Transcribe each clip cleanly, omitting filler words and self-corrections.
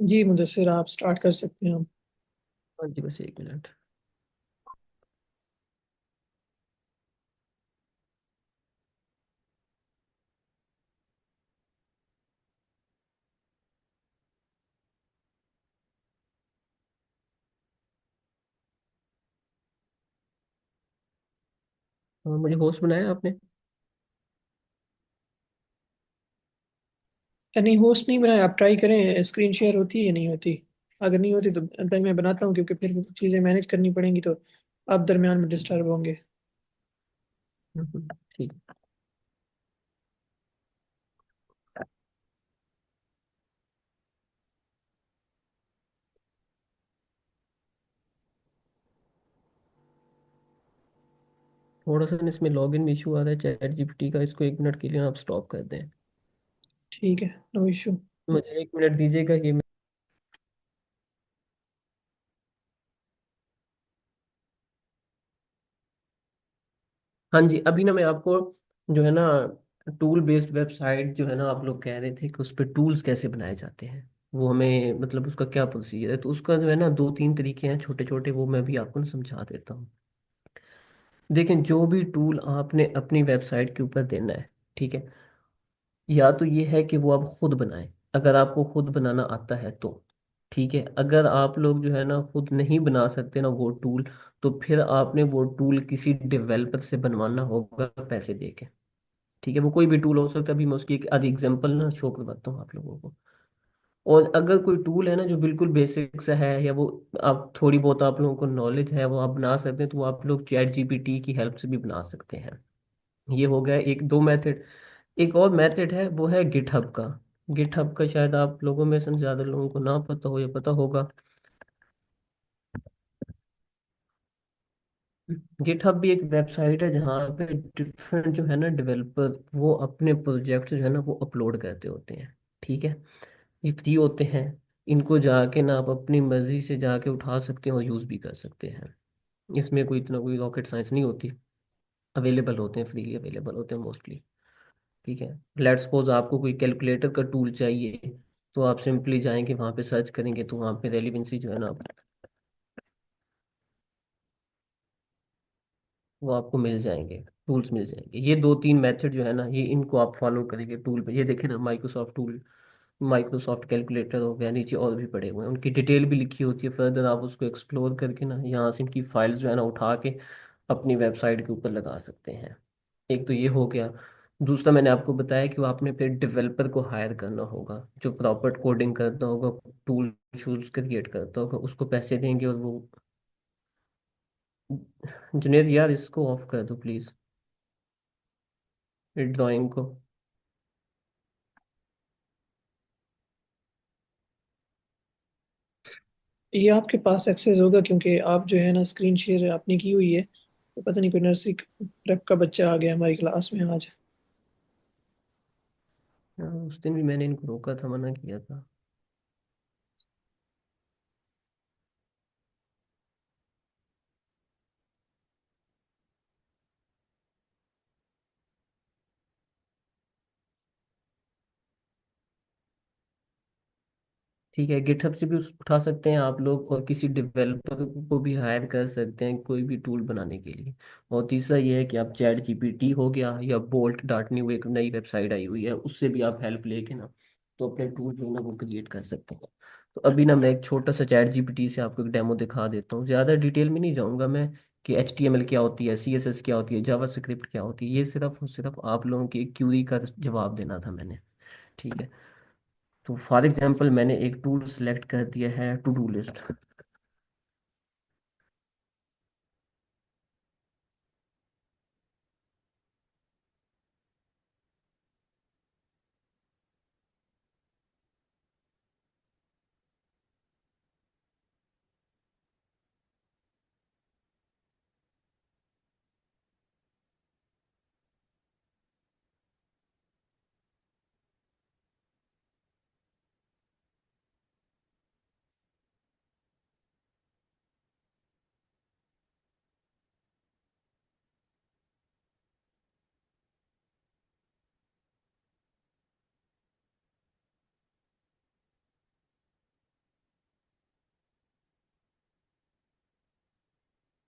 जी मुदस्सिर, आप स्टार्ट कर सकते हैं। हाँ जी, बस 1 मिनट। हाँ, मुझे होस्ट बनाया आपने। नहीं, होस्ट नहीं बनाया, आप ट्राई करें, स्क्रीन शेयर होती है या नहीं होती। अगर नहीं होती तो भाई मैं बनाता हूँ, क्योंकि फिर चीज़ें मैनेज करनी पड़ेंगी, तो आप दरमियान में डिस्टर्ब होंगे। ठीक। थोड़ा सा इसमें लॉगिन में इशू आ रहा है चैट जीपीटी का, इसको 1 मिनट के लिए आप स्टॉप कर दें। ठीक है, नो इशू। मुझे 1 मिनट दीजिएगा कि हाँ जी, अभी ना मैं आपको जो है ना टूल बेस्ड वेबसाइट जो है ना, आप लोग कह रहे थे कि उस पर टूल्स कैसे बनाए जाते हैं, वो हमें मतलब उसका क्या प्रोसीजर है, तो उसका जो है ना 2-3 तरीके हैं छोटे छोटे, वो मैं भी आपको ना समझा देता हूँ। देखें, जो भी टूल आपने अपनी वेबसाइट के ऊपर देना है, ठीक है, या तो ये है कि वो आप खुद बनाएं, अगर आपको खुद बनाना आता है तो ठीक है। अगर आप लोग जो है ना खुद नहीं बना सकते ना वो टूल, तो फिर आपने वो टूल किसी डेवलपर से बनवाना होगा पैसे दे के। ठीक है, वो कोई भी टूल हो सकता है, अभी मैं उसकी एक आधी एग्जांपल ना शो करवाता हूँ आप लोगों को। और अगर कोई टूल है ना जो बिल्कुल बेसिक सा है, या वो आप थोड़ी बहुत आप लोगों को नॉलेज है वो आप बना सकते हैं, तो वो आप लोग चैट जीपीटी की हेल्प से भी बना सकते हैं। ये हो गया एक दो मेथड। एक और मेथड है, वो है गिटहब का। गिटहब का शायद आप लोगों में से ज्यादा लोगों को ना पता हो या पता होगा। गिटहब भी एक वेबसाइट है जहाँ पे डिफरेंट जो है ना डेवलपर वो अपने प्रोजेक्ट जो है ना वो अपलोड करते होते हैं। ठीक है, ये फ्री होते हैं, इनको जाके ना आप अपनी मर्जी से जाके उठा सकते हैं और यूज़ भी कर सकते हैं। इसमें कोई इतना कोई रॉकेट साइंस नहीं होती। अवेलेबल होते हैं, फ्रीली अवेलेबल होते हैं मोस्टली। ठीक है, लेट्स सपोज आपको कोई कैलकुलेटर का टूल चाहिए, तो आप सिंपली जाएंगे वहाँ पे सर्च करेंगे, तो वहाँ पे रेलिवेंसी जो है ना वो आपको मिल जाएंगे, टूल्स मिल जाएंगे। ये 2-3 मेथड जो है ना, ये इनको आप फॉलो करेंगे टूल पे। ये देखें ना, माइक्रोसॉफ्ट टूल, माइक्रोसॉफ्ट कैलकुलेटर हो गया, नीचे और भी पड़े हुए हैं, उनकी डिटेल भी लिखी होती है। फर्दर आप उसको एक्सप्लोर करके ना यहाँ से इनकी फाइल्स जो है ना उठा के अपनी वेबसाइट के ऊपर लगा सकते हैं। एक तो ये हो गया। दूसरा मैंने आपको बताया कि वो आपने फिर डेवलपर को हायर करना होगा, जो प्रॉपर कोडिंग करता होगा, टूल शूल्स क्रिएट करता होगा, उसको पैसे देंगे और वो। जुनेद यार, इसको ऑफ कर दो प्लीज, ड्राइंग को। ये आपके पास एक्सेस होगा, क्योंकि आप जो है ना स्क्रीन शेयर आपने की हुई है, तो पता नहीं कोई नर्सरी प्रेप का बच्चा आ गया हमारी क्लास में आज। हाँ, उस दिन भी मैंने इनको रोका था, मना किया था। ठीक है, गिटहब से भी उठा सकते हैं आप लोग, और किसी डेवलपर को भी हायर कर सकते हैं कोई भी टूल बनाने के लिए। और तीसरा ये है कि आप चैट जीपीटी हो गया या बोल्ट डॉट न्यू, एक नई वेबसाइट आई हुई है, उससे भी आप हेल्प लेके ना तो अपने टूल जो है ना वो क्रिएट कर सकते हैं। तो अभी ना मैं एक छोटा सा चैट जीपीटी से आपको एक डेमो दिखा देता हूँ, ज़्यादा डिटेल में नहीं जाऊँगा मैं कि HTML क्या होती है, CSS क्या होती है, जावा स्क्रिप्ट क्या होती है। ये सिर्फ और सिर्फ आप लोगों की एक क्यूरी का जवाब देना था मैंने। ठीक है, तो फॉर एग्जांपल मैंने एक टूल सेलेक्ट कर दिया है, टू डू लिस्ट।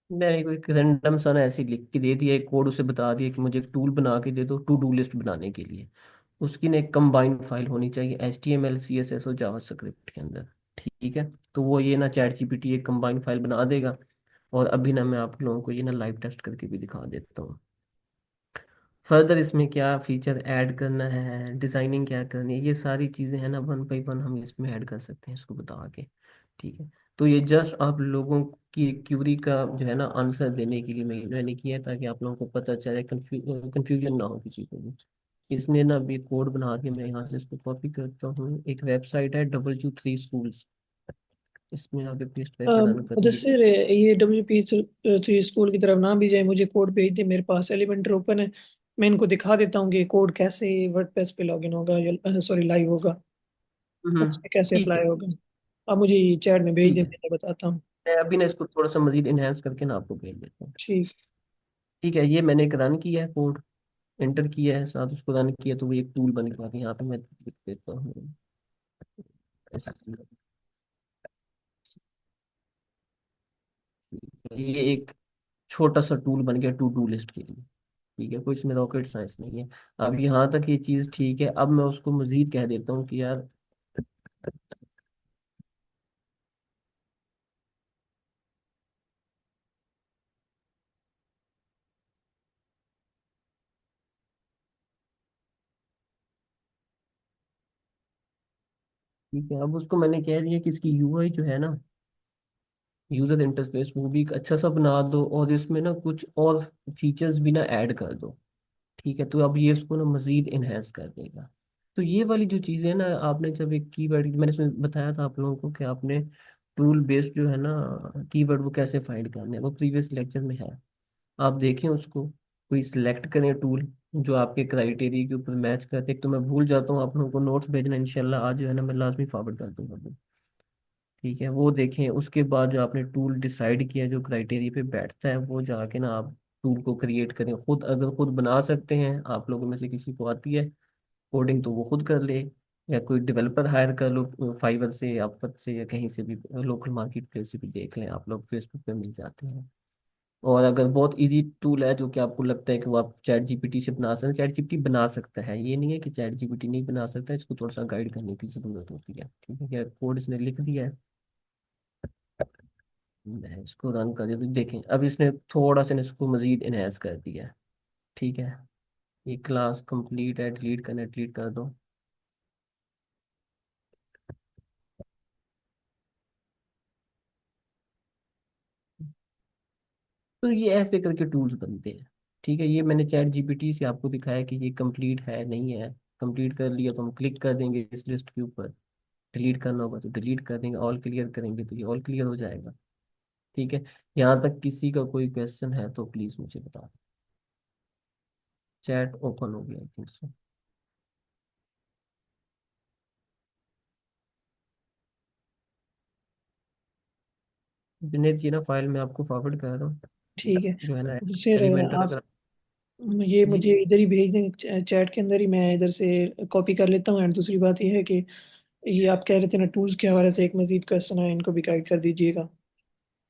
मैंने एक रैंडम सा ना ऐसे ही लिख के दे दिया, एक कोड उसे बता दिया कि मुझे एक टूल बना के दे दो टू डू लिस्ट बनाने के लिए। उसकी ना एक कंबाइंड फाइल होनी चाहिए HTML CSS और जावास्क्रिप्ट के अंदर। ठीक है, तो वो ये ना चैट जीपीटी एक कंबाइंड फाइल बना देगा। और अभी ना मैं आप लोगों को ये ना लाइव टेस्ट करके भी दिखा देता हूँ। फर्दर इसमें क्या फीचर ऐड करना है, डिजाइनिंग क्या करनी है, ये सारी चीज़ें हैं ना वन बाई वन हम इसमें ऐड कर सकते हैं इसको बता के। ठीक है, तो ये जस्ट आप लोगों की क्यूरी का जो है ना आंसर देने के लिए मैंने किया है, ताकि आप लोगों को पता चले, कंफ्यूजन ना हो किसी को भी। इसने ना अभी कोड बना के मैं यहाँ से इसको कॉपी करता हूँ। एक वेबसाइट है W3 Schools, इसमें आगे पेस्ट करके रन करिए। मुदस्सिर, ये WP3 स्कूल की तरफ ना भी जाए, मुझे कोड भेज दे, मेरे पास एलिमेंटर ओपन है। मैं इनको दिखा देता हूँ कि कोड कैसे वर्डप्रेस पे लॉगिन होगा, या सॉरी लाइव होगा, उसमें कैसे ठीक है। अप्लाई होगा। आप मुझे चैट में भेज ठीक दें, है, मैं बताता हूँ। मैं अभी ना इसको थोड़ा सा मजीद इनहेंस करके ना आपको भेज देता हूँ। ठीक। ठीक है, ये मैंने एक रन किया है कोड, एंटर किया है, साथ उसको रन किया, तो वो एक टूल बन गया। यहाँ पे मैं लिख देता हूँ ये एक छोटा सा टूल बन गया टू डू लिस्ट के लिए। ठीक है, कोई इसमें रॉकेट साइंस नहीं है। अब यहाँ तक ये चीज़ ठीक है, अब मैं उसको मजीद कह देता हूँ कि यार, ठीक है, अब उसको मैंने कह दिया कि इसकी यूआई जो है ना, यूजर इंटरफेस, वो भी एक अच्छा सा बना दो, और इसमें ना कुछ और फीचर्स भी ना ऐड कर दो। ठीक है, तो अब ये इसको ना मजीद इनहेंस कर देगा। तो ये वाली जो चीज़ें हैं ना, आपने जब एक कीवर्ड, मैंने इसमें बताया था आप लोगों को कि आपने टूल बेस्ड जो है ना कीवर्ड वो कैसे फाइंड करने हैं, वो प्रीवियस लेक्चर में है। आप देखें उसको, कोई सिलेक्ट करें टूल जो आपके क्राइटेरिया के ऊपर मैच करते। एक तो मैं भूल जाता हूँ आप लोगों को नोट्स भेजना, इंशाल्लाह आज जो है ना मैं लाजमी फॉरवर्ड कर दूंगा वो। ठीक है, वो देखें, उसके बाद जो आपने टूल डिसाइड किया जो क्राइटेरिया पे बैठता है, वो जाके ना आप टूल को क्रिएट करें खुद। अगर खुद बना सकते हैं आप लोगों में से किसी को आती है कोडिंग, तो वो खुद कर ले, या कोई डेवलपर हायर कर लो फाइवर से, अपवर्क से, या कहीं से भी, लोकल मार्केट प्लेस से भी देख लें आप लोग, फेसबुक पे मिल जाते हैं। और अगर बहुत इजी टूल है जो कि आपको लगता है कि वो आप चैट जीपीटी से बना सकते हैं, चैट जीपीटी बना सकता है, ये नहीं है कि चैट जीपीटी नहीं बना सकता, इसको थोड़ा सा गाइड करने की जरूरत होती है। ठीक है, क्या कोड इसने लिख दिया है, मैं इसको रन कर देता हूं। देखें, अब इसने थोड़ा सा इसको मजीद इनहेंस कर दिया है। ठीक है, ये क्लास कंप्लीट है, डिलीट करना डिलीट कर दो। तो ये ऐसे करके टूल्स बनते हैं। ठीक है, ये मैंने चैट जीपीटी से आपको दिखाया कि ये कंप्लीट है नहीं है। कंप्लीट कर लिया तो हम क्लिक कर देंगे इस लिस्ट के ऊपर, डिलीट करना होगा तो डिलीट कर देंगे, ऑल क्लियर करेंगे तो ये ऑल क्लियर हो जाएगा। ठीक है, यहाँ तक किसी का कोई क्वेश्चन है तो प्लीज मुझे बता। चैट ओपन हो गया आई थिंक सो। जुनेद जी ना फाइल मैं आपको फॉरवर्ड कर रहा हूँ, ठीक है, जो है ना तो फिर एलिमेंटर आप अगर। ये जी। मुझे इधर ही भेज दें, चैट के अंदर ही, मैं इधर से कॉपी कर लेता हूँ। एंड दूसरी बात ये है कि ये आप कह रहे थे ना, टूल्स के हवाले से एक मजीद क्वेश्चन है, इनको भी गाइड कर दीजिएगा।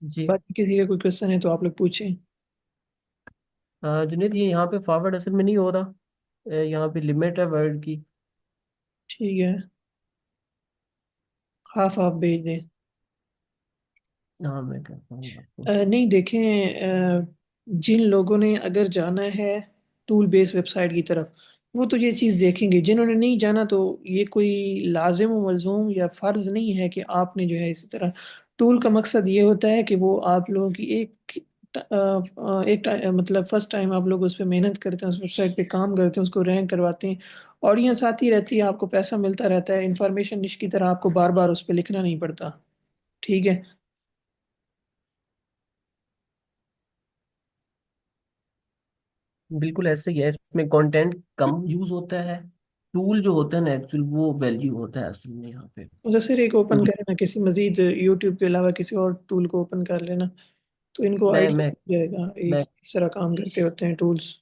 जी। बाकी किसी का कोई क्वेश्चन है तो आप लोग पूछें। जुनेद, ये यहाँ पे फॉरवर्ड असल में नहीं हो रहा, यहाँ पे लिमिट है वर्ड की। ठीक है, हाफ हाफ भेज दें। हाँ, मैं कहता हूँ आपको। नहीं देखें, जिन लोगों ने अगर जाना है टूल बेस्ड वेबसाइट की तरफ, वो तो ये चीज़ देखेंगे। जिन्होंने नहीं जाना, तो ये कोई लाजिम व मलजूम या फ़र्ज़ नहीं है कि आपने जो है इसी तरह। टूल का मकसद ये होता है कि वो आप लोगों की मतलब फर्स्ट टाइम आप लोग उस पर मेहनत करते हैं, उस वेबसाइट पे काम करते हैं, उसको रैंक करवाते हैं। ऑडियंस आती रहती है, आपको पैसा मिलता रहता है, इंफॉर्मेशन निश की तरह आपको बार बार उस पर लिखना नहीं पड़ता। ठीक है। बिल्कुल ऐसे ही है, इसमें कंटेंट कम यूज होता है, टूल जो होता है ना एक्चुअल वो वैल्यू होता है असल में यहाँ पे। मुदस्सिर, एक ओपन तो करें ना, किसी मजीद यूट्यूब के अलावा किसी और टूल को ओपन कर लेना, तो इनको मैं आइडिया मैं लग जाएगा ये मैं किस तरह काम करते होते हैं टूल्स।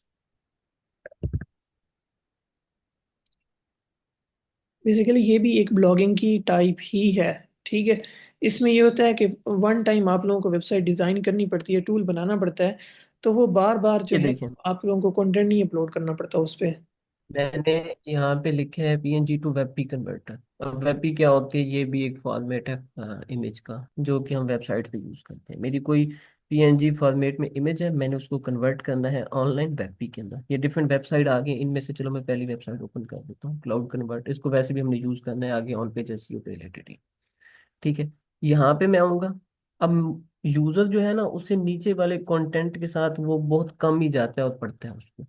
बेसिकली ये भी एक ब्लॉगिंग की टाइप ही है। ठीक है, इसमें ये होता है कि वन टाइम आप लोगों को वेबसाइट डिज़ाइन करनी पड़ती है, टूल बनाना पड़ता है, तो वो बार बार जो ये है देखिए, आप लोगों को कंटेंट नहीं अपलोड करना पड़ता उस पर। मैंने यहाँ पे लिखा है PNG टू वेबपी कन्वर्टर। अब वेबपी क्या होती है, ये भी एक फॉर्मेट है इमेज का, जो कि हम वेबसाइट पे यूज करते हैं। मेरी कोई PNG फॉर्मेट में इमेज है, मैंने उसको कन्वर्ट करना है ऑनलाइन वेबपी के अंदर। ये डिफरेंट वेबसाइट आ गई, इनमें से चलो मैं पहली वेबसाइट ओपन कर देता हूँ, क्लाउड कन्वर्ट। इसको वैसे भी हमने यूज करना है आगे ऑन पेज एसईओ के रिलेटेड ही। ठीक है, यहाँ पे मैं आऊँगा। अब यूजर जो है ना, उससे नीचे वाले कंटेंट के साथ वो बहुत कम ही जाता है और पढ़ता है उसको।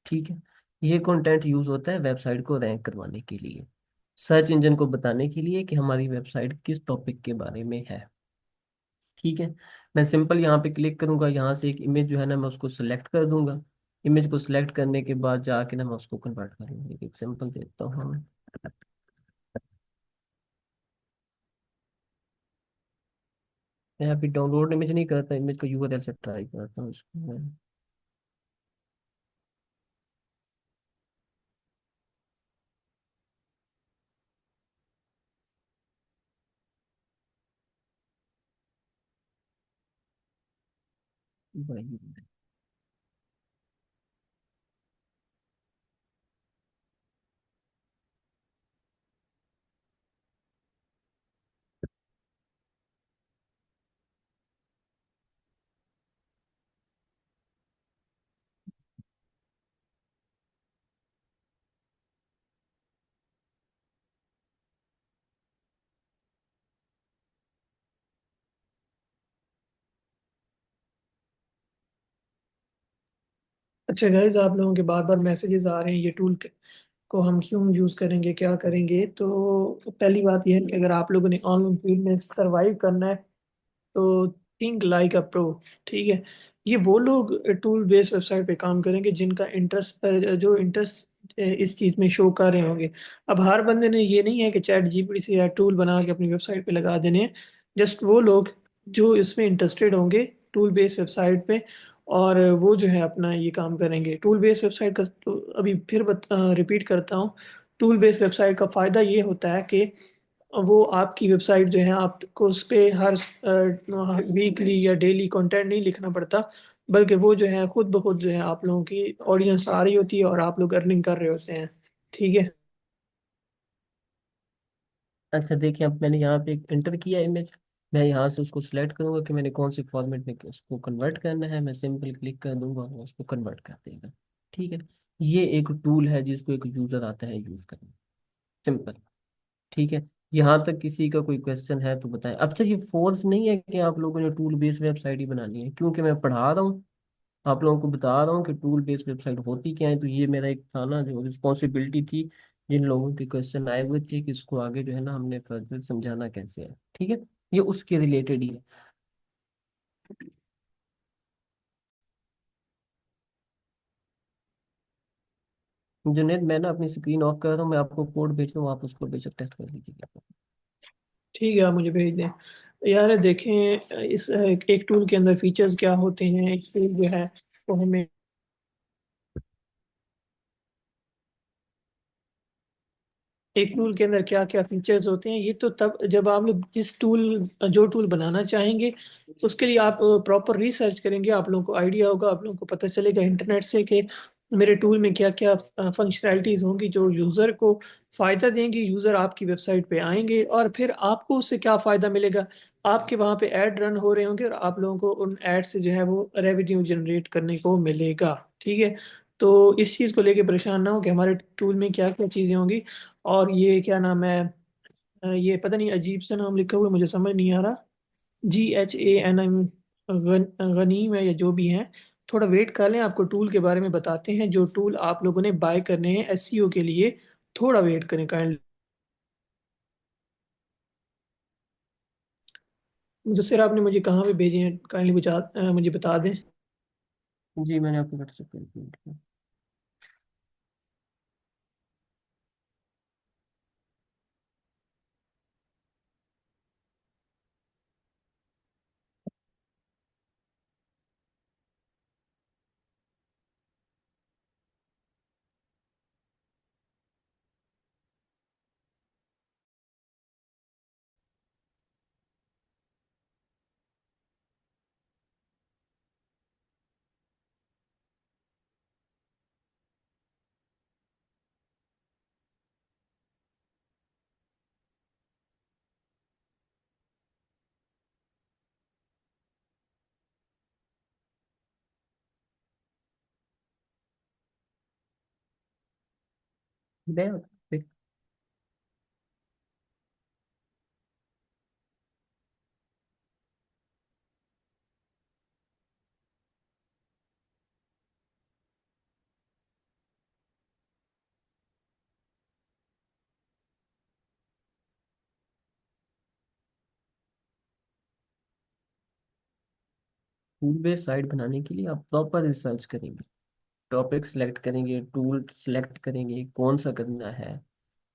ठीक है, ये कंटेंट यूज होता है वेबसाइट को रैंक करवाने के लिए, सर्च इंजन को बताने के लिए कि हमारी वेबसाइट किस टॉपिक के बारे में है। ठीक है, मैं सिंपल यहाँ पे क्लिक करूंगा, यहाँ से एक इमेज जो है ना मैं उसको सिलेक्ट कर दूंगा। इमेज को सिलेक्ट करने के बाद जाके ना मैं उसको कन्वर्ट करूंगा। एक एग्जांपल देता हूँ। मैं अभी डाउनलोड इमेज नहीं करता, इमेज को URL से ट्राई करता हूँ इसको मैं। वही। अच्छा गाइज, आप लोगों के बार बार मैसेजेस आ रहे हैं ये टूल को हम क्यों यूज़ करेंगे, क्या करेंगे। तो पहली बात यह है कि अगर आप लोगों ने ऑनलाइन फील्ड में सर्वाइव करना है तो थिंक लाइक अ प्रो। ठीक है, ये वो लोग टूल बेस्ड वेबसाइट पे काम करेंगे जिनका इंटरेस्ट, जो इंटरेस्ट इस चीज़ में शो कर रहे होंगे। अब हर बंदे ने ये नहीं है कि चैट जीपीटी से या टूल बना के अपनी वेबसाइट पे लगा देने हैं। जस्ट वो लोग जो इसमें इंटरेस्टेड होंगे टूल बेस्ड वेबसाइट पे, और वो जो है अपना ये काम करेंगे। टूल बेस्ड वेबसाइट का तो अभी फिर रिपीट करता हूँ, टूल बेस्ड वेबसाइट का फ़ायदा ये होता है कि वो आपकी वेबसाइट जो है आपको उस पे हर वीकली या डेली कंटेंट नहीं लिखना पड़ता, बल्कि वो जो है खुद ब खुद जो है आप लोगों की ऑडियंस आ रही होती है और आप लोग अर्निंग कर रहे होते हैं। ठीक है। अच्छा देखिए, अब मैंने यहाँ पे एक इंटर किया इमेज। मैं यहाँ से उसको सिलेक्ट करूंगा कि मैंने कौन सी फॉर्मेट में उसको कन्वर्ट करना है। मैं सिंपल क्लिक कर दूंगा, वो उसको कन्वर्ट कर देगा। ठीक है, ये एक टूल है जिसको एक यूजर आता है यूज करना। सिंपल। ठीक है, यहाँ तक किसी का कोई क्वेश्चन है तो बताएं। अच्छा, ये फोर्स नहीं है कि आप लोगों ने टूल बेस्ड वेबसाइट ही बनानी है, क्योंकि मैं पढ़ा रहा हूँ, आप लोगों को बता रहा हूँ कि टूल बेस्ड वेबसाइट होती क्या है। तो ये मेरा एक था ना जो रिस्पॉन्सिबिलिटी थी, जिन लोगों के क्वेश्चन आए हुए थे कि इसको आगे जो है ना हमने फर्दर समझाना कैसे है। ठीक है, ये उसके रिलेटेड ही है। जुनेद, मैं ना अपनी स्क्रीन ऑफ कर रहा हूँ, मैं आपको कोड भेज दूँ, आप उसको बेशक टेस्ट कर लीजिएगा। ठीक है, आप मुझे भेज दें। यार देखें, इस एक टूल के अंदर फीचर्स क्या होते हैं। एक टूल जो है वो हमें, एक टूल के अंदर क्या क्या फीचर्स होते हैं, ये तो तब जब आप लोग जिस टूल जो टूल बनाना चाहेंगे उसके लिए आप प्रॉपर रिसर्च करेंगे, आप लोगों को आइडिया होगा, आप लोगों को पता चलेगा इंटरनेट से कि मेरे टूल में क्या क्या फंक्शनैलिटीज होंगी जो यूज़र को फ़ायदा देंगी। यूज़र आपकी वेबसाइट पे आएंगे और फिर आपको उससे क्या फ़ायदा मिलेगा। आपके वहाँ पे ऐड रन हो रहे होंगे और आप लोगों को उन ऐड से जो है वो रेवेन्यू जनरेट करने को मिलेगा। ठीक है, तो इस चीज़ को लेके परेशान ना हो कि हमारे टूल में क्या क्या चीज़ें होंगी। और ये क्या नाम है, ये पता नहीं अजीब सा नाम लिखा हुआ है, मुझे समझ नहीं आ रहा। GHANM, गनीम है या जो भी है। थोड़ा वेट कर लें, आपको टूल के बारे में बताते हैं जो टूल आप लोगों ने बाय करने हैं एसईओ के लिए। थोड़ा वेट करें काइंडली। मुझे आपने मुझे कहाँ पे भेजे हैं, काइंडली मुझे बता दें। जी, मैंने आपको व्हाट्सएप कर दिया। बताएं। टूल बेस्ड साइट बनाने के लिए आप प्रॉपर रिसर्च करेंगे, टॉपिक सिलेक्ट करेंगे, टूल सिलेक्ट करेंगे, कौन सा करना है।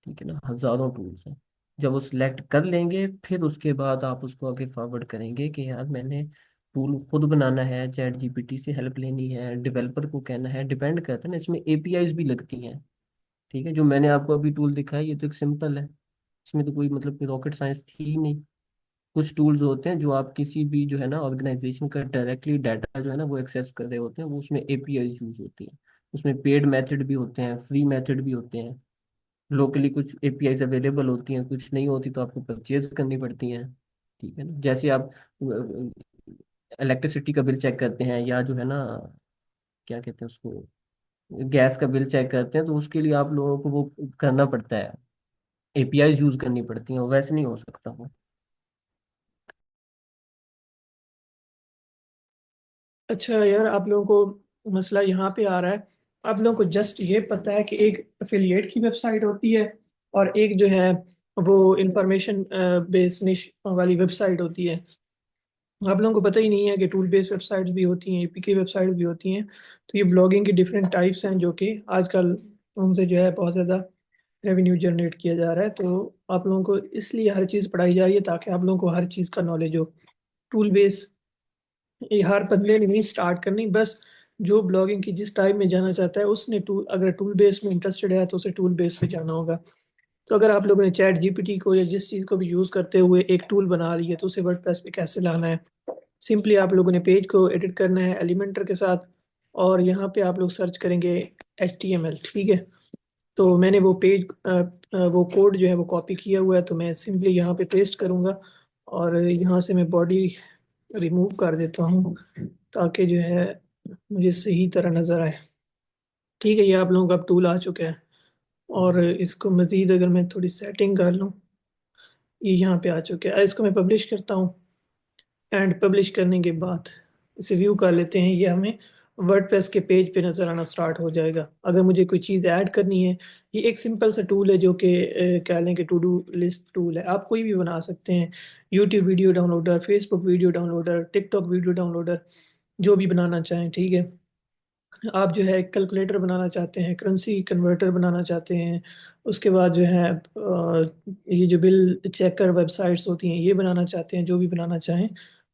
ठीक है ना, हजारों टूल्स हैं। जब वो सिलेक्ट कर लेंगे फिर उसके बाद आप उसको आगे फॉरवर्ड करेंगे कि यार मैंने टूल खुद बनाना है, चैट जीपीटी से हेल्प लेनी है, डेवलपर को कहना है, डिपेंड करता है ना, इसमें एपीआईज भी लगती हैं। ठीक है, जो मैंने आपको अभी टूल दिखाया ये तो एक सिंपल है, इसमें तो कोई मतलब कोई रॉकेट साइंस थी ही नहीं। कुछ टूल्स होते हैं जो आप किसी भी जो है ना ऑर्गेनाइजेशन का डायरेक्टली डाटा जो है ना वो एक्सेस कर रहे होते हैं, वो उसमें एपीआई यूज होती है। उसमें पेड मेथड भी होते हैं, फ्री मेथड भी होते हैं। लोकली कुछ एपीआई अवेलेबल होती हैं, कुछ नहीं होती तो आपको परचेज करनी पड़ती हैं। ठीक है ना, जैसे आप इलेक्ट्रिसिटी का बिल चेक करते हैं, या जो है ना क्या कहते हैं उसको, गैस का बिल चेक करते हैं, तो उसके लिए आप लोगों को वो करना पड़ता है, एपीआई यूज करनी पड़ती हैं, वैसे नहीं हो सकता वो। अच्छा यार, आप लोगों को मसला यहाँ पे आ रहा है। आप लोगों को जस्ट ये पता है कि एक एफिलिएट की वेबसाइट होती है और एक जो है वो इंफॉर्मेशन बेस निश वाली वेबसाइट होती है। आप लोगों को पता ही नहीं है कि टूल बेस्ड वेबसाइट्स भी होती हैं, एपीके वेबसाइट भी होती हैं। तो ये ब्लॉगिंग की डिफरेंट टाइप्स हैं जो कि आजकल उनसे जो है बहुत ज़्यादा रेवेन्यू जनरेट किया जा रहा है। तो आप लोगों को इसलिए हर चीज़ पढ़ाई जा रही है ताकि आप लोगों को हर चीज़ का नॉलेज हो। टूल बेस ये हर बंदे ने नहीं स्टार्ट करनी, बस जो ब्लॉगिंग की जिस टाइप में जाना चाहता है उसने टूल, अगर टूल बेस में इंटरेस्टेड है तो उसे टूल बेस पे जाना होगा। तो अगर आप लोगों ने चैट जीपीटी को या जिस चीज़ को भी यूज़ करते हुए एक टूल बना ली है तो उसे वर्डप्रेस पे कैसे लाना है। सिंपली आप लोगों ने पेज को एडिट करना है एलिमेंटर के साथ, और यहाँ पे आप लोग सर्च करेंगे HTML। ठीक है, तो मैंने वो पेज वो कोड जो है वो कॉपी किया हुआ है, तो मैं सिंपली यहाँ पे पेस्ट करूँगा और यहाँ से मैं बॉडी रिमूव कर देता हूँ ताकि जो है मुझे सही तरह नज़र आए। ठीक है, ये आप लोगों का अब टूल आ चुका है। और इसको मज़ीद अगर मैं थोड़ी सेटिंग कर लूँ, ये यहाँ पे आ चुका है। इसको मैं पब्लिश करता हूँ एंड पब्लिश करने के बाद इसे व्यू कर लेते हैं। ये हमें वर्डप्रेस के पेज पे नज़र आना स्टार्ट हो जाएगा। अगर मुझे कोई चीज़ ऐड करनी है, ये एक सिंपल सा टूल है जो कि कह लें कि टू डू लिस्ट टूल है। आप कोई भी बना सकते हैं, YouTube video downloader, Facebook video downloader, TikTok video downloader, जो भी बनाना चाहें। ठीक है, आप जो है कैलकुलेटर बनाना चाहते हैं, करेंसी कन्वर्टर बनाना चाहते हैं, उसके बाद जो है ये जो बिल चेकर वेबसाइट्स होती हैं ये बनाना चाहते हैं, जो भी बनाना चाहें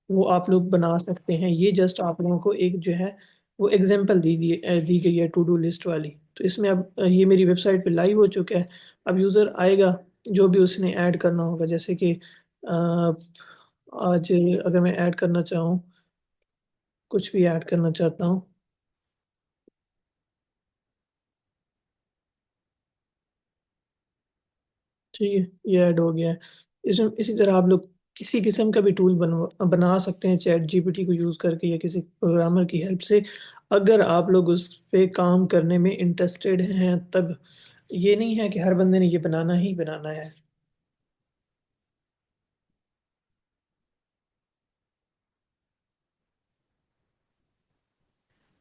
वो आप लोग बना सकते हैं। ये जस्ट आप लोगों को एक जो है वो एग्जांपल दी गई है टू डू लिस्ट वाली। तो इसमें अब ये मेरी वेबसाइट पे लाइव हो चुका है। अब यूज़र आएगा, जो भी उसने ऐड करना होगा, जैसे कि आज अगर मैं ऐड करना चाहूँ, कुछ भी ऐड करना चाहता हूँ। ठीक है, ये ऐड हो गया है। इसमें इसी तरह आप लोग किसी किस्म का भी टूल बना सकते हैं चैट जीपीटी को यूज़ करके या किसी प्रोग्रामर की हेल्प से, अगर आप लोग उस पे काम करने में इंटरेस्टेड हैं तब। ये नहीं है कि हर बंदे ने ये बनाना ही बनाना है।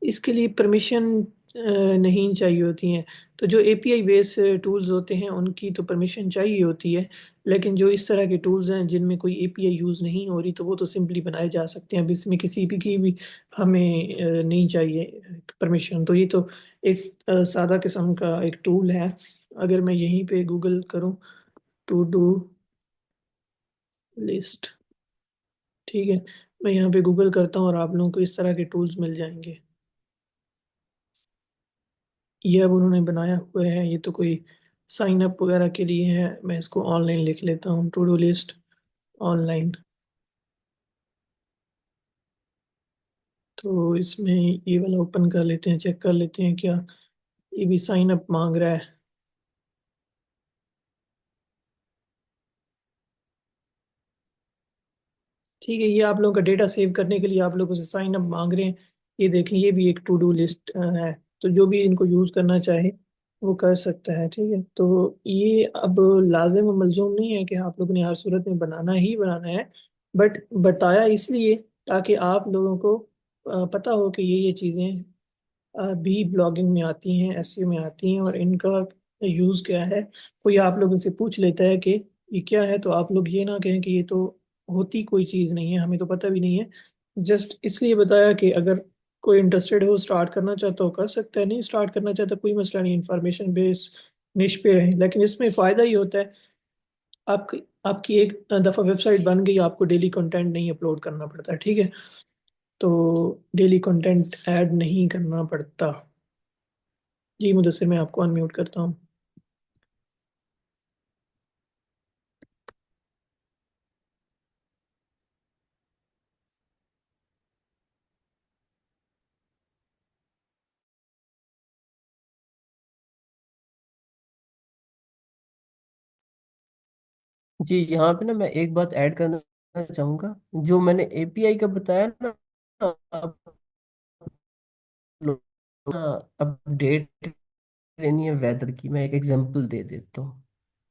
इसके लिए परमिशन नहीं चाहिए होती हैं। तो जो एपीआई बेस टूल्स होते हैं उनकी तो परमिशन चाहिए होती है, लेकिन जो इस तरह के टूल्स हैं जिनमें कोई एपीआई यूज़ नहीं हो रही तो वो तो सिंपली बनाए जा सकते हैं। अब इसमें किसी भी की भी हमें नहीं चाहिए परमिशन। तो ये तो एक सादा किस्म का एक टूल है। अगर मैं यहीं पे गूगल करूँ टू डू लिस्ट, ठीक है, मैं यहाँ पे गूगल करता हूँ और आप लोगों को इस तरह के टूल्स मिल जाएंगे। ये अब उन्होंने बनाया हुआ है, ये तो कोई साइन अप वगैरह के लिए है। मैं इसको ऑनलाइन लिख लेता हूँ, टू डू लिस्ट ऑनलाइन। तो इसमें ये वाला ओपन कर लेते हैं, चेक कर लेते हैं क्या ये भी साइन अप मांग रहा है। ठीक है, ये आप लोगों का डेटा सेव करने के लिए आप लोगों से साइन अप मांग रहे हैं। ये देखें, ये भी एक टू डू लिस्ट है। तो जो भी इनको यूज़ करना चाहे वो कर सकता है। ठीक है, तो ये अब लाजिम और मलजूम नहीं है कि आप लोगों ने हर सूरत में बनाना ही बनाना है, बट बताया इसलिए ताकि आप लोगों को पता हो कि ये चीज़ें भी ब्लॉगिंग में आती हैं, एसईओ में आती हैं, और इनका यूज़ क्या है। कोई आप लोगों से पूछ लेता है कि ये क्या है, तो आप लोग ये ना कहें कि ये तो होती कोई चीज़ नहीं है, हमें तो पता भी नहीं है। जस्ट इसलिए बताया कि अगर कोई इंटरेस्टेड हो, स्टार्ट करना चाहता हो कर सकता है, नहीं स्टार्ट करना चाहता कोई मसला नहीं, इंफॉर्मेशन बेस निश पे रहे। लेकिन इसमें फ़ायदा ही होता है, आपकी आपकी एक दफ़ा वेबसाइट बन गई, आपको डेली कंटेंट नहीं अपलोड करना पड़ता है। ठीक है, तो डेली कंटेंट ऐड नहीं करना पड़ता। जी मुदस्सिर, मैं आपको अनम्यूट करता हूँ। जी यहाँ पे ना मैं एक बात ऐड करना चाहूँगा। जो मैंने एपीआई का बताया ना, आप लोग अपडेट लेनी है वेदर की, मैं एक एग्जांपल दे देता हूँ।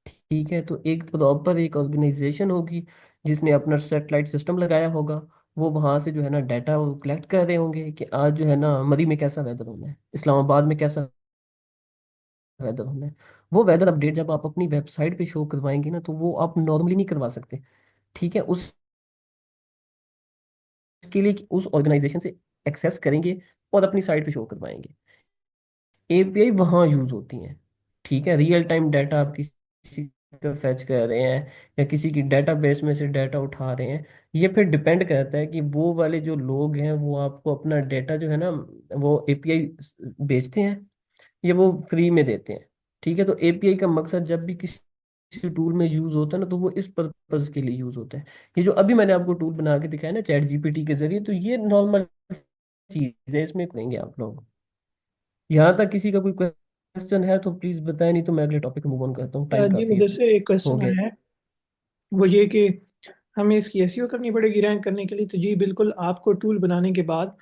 ठीक है, तो एक प्रॉपर एक ऑर्गेनाइजेशन होगी जिसने अपना सैटेलाइट सिस्टम लगाया होगा। वो वहां से जो है ना डाटा वो कलेक्ट कर रहे होंगे कि आज जो है ना मरी में कैसा वेदर होना है, इस्लामाबाद में कैसा वेदर होना है। वो वेदर अपडेट जब आप अपनी वेबसाइट पे शो करवाएंगे ना, तो वो आप नॉर्मली नहीं करवा सकते। ठीक है, उसके लिए उस ऑर्गेनाइजेशन से एक्सेस करेंगे और अपनी साइट पे शो करवाएंगे। एपीआई वहाँ यूज होती हैं। ठीक है, रियल टाइम डाटा आप किसी का फेच कर रहे हैं या किसी की डेटाबेस में से डाटा उठा रहे हैं, ये फिर डिपेंड करता है कि वो वाले जो लोग हैं वो आपको अपना डाटा जो है ना वो एपीआई बेचते हैं या वो फ्री में देते हैं। ठीक है, तो एपीआई का मकसद जब भी किसी टूल में यूज होता है ना, तो वो इस पर्पज के लिए यूज होता है। ये जो अभी मैंने आपको टूल बना के दिखाया ना चैट जीपीटी के जरिए, तो ये नॉर्मल चीज है, इसमें करेंगे आप लोग। यहाँ तक किसी का कोई क्वेश्चन है तो प्लीज बताएं, नहीं तो मैं अगले टॉपिक मूव ऑन करता हूँ, टाइम जी काफी मुझे है से एक हो क्वेश्चन गया। आया है, वो ये कि हमें इसकी एसईओ करनी पड़ेगी रैंक करने के लिए। तो जी बिल्कुल, आपको टूल बनाने के बाद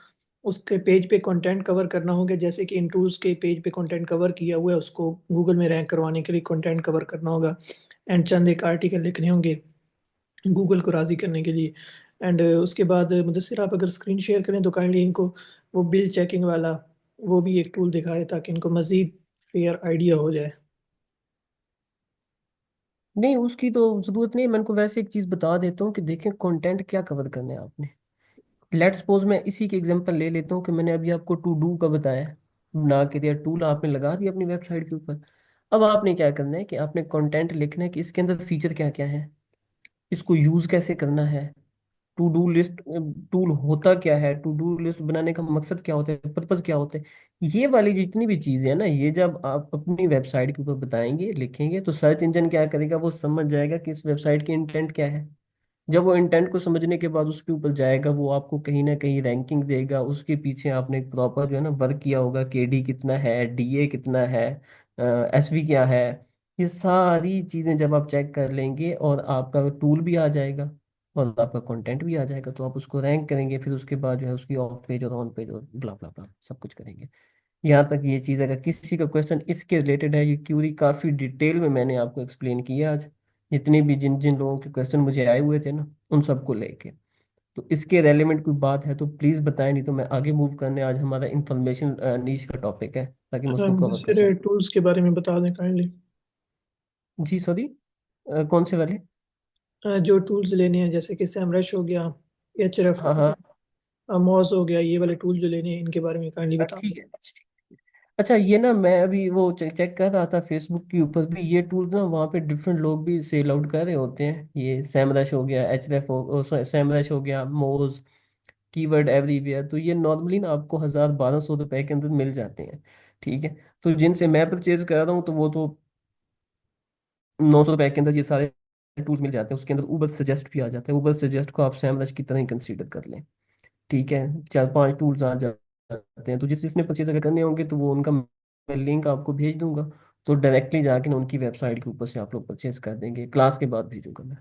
उसके पेज पे कंटेंट कवर करना होगा। जैसे कि इन टूल्स के पेज पे कंटेंट कवर किया हुआ है, उसको गूगल में रैंक करवाने के लिए कंटेंट कवर करना होगा, एंड चंद एक आर्टिकल लिखने होंगे गूगल को राज़ी करने के लिए। एंड उसके बाद मुदस्सिर, आप अगर स्क्रीन शेयर करें तो काइंडली इनको वो बिल चेकिंग वाला वो भी एक टूल दिखाए, ताकि इनको मज़ीद क्लियर आइडिया हो जाए। नहीं उसकी तो जरूरत नहीं, मैं उनको वैसे एक चीज बता देता हूँ कि देखें कंटेंट क्या कवर करना है आपने। लेट्स सपोज मैं इसी के एग्जांपल ले लेता हूँ कि मैंने अभी आपको टू डू का बताया, बना के दिया टूल आपने लगा दिया अपनी वेबसाइट के ऊपर। अब आपने क्या करना है कि आपने कंटेंट लिखना है कि इसके अंदर फीचर क्या क्या है, इसको यूज कैसे करना है, टू डू लिस्ट टूल होता क्या है, टू डू लिस्ट बनाने का मकसद क्या होता है, पर्पज क्या होता है। ये वाली जितनी भी चीजें हैं ना, ये जब आप अपनी वेबसाइट के ऊपर बताएंगे लिखेंगे, तो सर्च इंजन क्या करेगा, वो समझ जाएगा कि इस वेबसाइट की इंटेंट क्या है। जब वो इंटेंट को समझने के बाद उसके ऊपर जाएगा, वो आपको कहीं ना कहीं रैंकिंग देगा। उसके पीछे आपने प्रॉपर जो है ना वर्क किया होगा, केडी कितना है, डीए कितना है, एसवी क्या है। ये सारी चीजें जब आप चेक कर लेंगे और आपका टूल भी आ जाएगा और आपका कंटेंट भी आ जाएगा, तो आप उसको रैंक करेंगे। फिर उसके बाद जो है उसकी ऑफ पेज और ऑन पेज और ब्ला ब्ला ब्ला सब कुछ करेंगे। यहाँ तक ये चीज़, अगर किसी का क्वेश्चन इसके रिलेटेड है, ये क्यूरी काफ़ी डिटेल में मैंने आपको एक्सप्लेन किया आज। जितने भी जिन जिन लोगों के क्वेश्चन मुझे आए हुए थे ना, उन सबको लेके। तो इसके रेलेवेंट कोई बात है तो प्लीज़ बताएं, नहीं तो मैं आगे मूव करने, आज हमारा इंफॉर्मेशन नीच का टॉपिक है, ताकि मैं उसको कवर कर मुदस्सिर, सकूँ। टूल्स के बारे में बता दें काइंडली। जी सॉरी, कौन से वाले? जो टूल्स लेने हैं, जैसे कि सैमरश हो गया, एचरफ हो हाँ हाँ, गया, मॉज हो गया, ये वाले टूल जो लेने हैं इनके बारे में काइंडली बता दें। ठीक है। अच्छा ये ना मैं अभी वो चेक कर रहा था फेसबुक के ऊपर भी, ये टूल ना वहाँ पे डिफरेंट लोग भी सेल आउट कर रहे होते हैं। ये सैमरश हो गया, एचरेफ हो, सैमरश हो गया, मोज, कीवर्ड एवरीवेयर, तो ये नॉर्मली ना आपको 1000-1200 रुपए के अंदर मिल जाते हैं। ठीक है, तो जिनसे मैं परचेज कर रहा हूँ तो वो तो 900 रुपए के अंदर ये सारे टूल्स मिल जाते हैं। उसके अंदर ऊबर सजेस्ट भी आ जाता है, ऊबर सजेस्ट को आप सैमरश की तरह ही कंसीडर कर लें। ठीक है, 4-5 टूल्स आ जाते हैं। तो जिसने परचेज अगर करने होंगे तो वो उनका मैं लिंक आपको भेज दूंगा, तो डायरेक्टली जाके ना उनकी वेबसाइट के ऊपर से आप लोग परचेज कर देंगे, क्लास के बाद भेजूंगा मैं।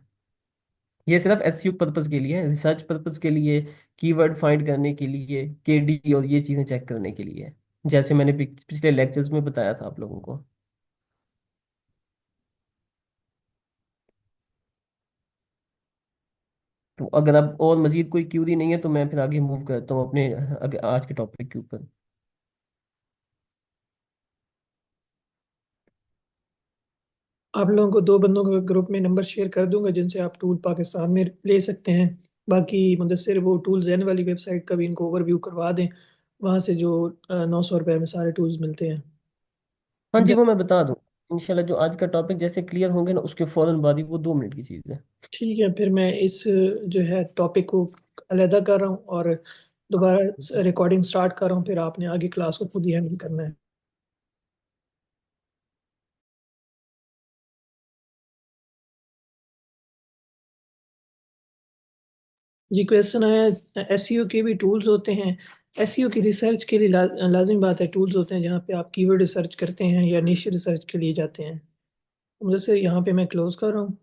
ये सिर्फ एसईओ पर्पज के लिए है, रिसर्च पर्पज के लिए, कीवर्ड फाइंड करने के लिए, केडी और ये चीज़ें चेक करने के लिए है, जैसे मैंने पिछले लेक्चर्स में बताया था आप लोगों को। तो अगर अब और मजीद कोई क्यूरी नहीं है तो मैं फिर आगे मूव करता हूँ अपने आज के टॉपिक के ऊपर। आप लोगों को दो बंदों के ग्रुप में नंबर शेयर कर दूंगा जिनसे आप टूल पाकिस्तान में ले सकते हैं। बाकी मुदस्सिर वो टूल जैन वाली वेबसाइट का भी इनको ओवरव्यू करवा दें, वहाँ से जो 900 रुपये में सारे टूल्स मिलते हैं। हाँ जी, ज- वो मैं बता दूँ इंशाल्लाह। जो आज का टॉपिक जैसे क्लियर होंगे ना, उसके फौरन बाद ही, वो 2 मिनट की चीज़ है। ठीक है, फिर मैं इस जो है टॉपिक को अलहदा कर रहा हूँ और दोबारा रिकॉर्डिंग स्टार्ट कर रहा हूँ, फिर आपने आगे क्लास को खुद ही हैंडल करना है। जी, क्वेश्चन है एसईओ के भी टूल्स होते हैं। एसईओ की रिसर्च के लिए लाजिम बात है टूल्स होते हैं जहाँ पे आप कीवर्ड रिसर्च करते हैं या निश रिसर्च के लिए जाते हैं। जैसे यहाँ पे मैं क्लोज कर रहा हूँ।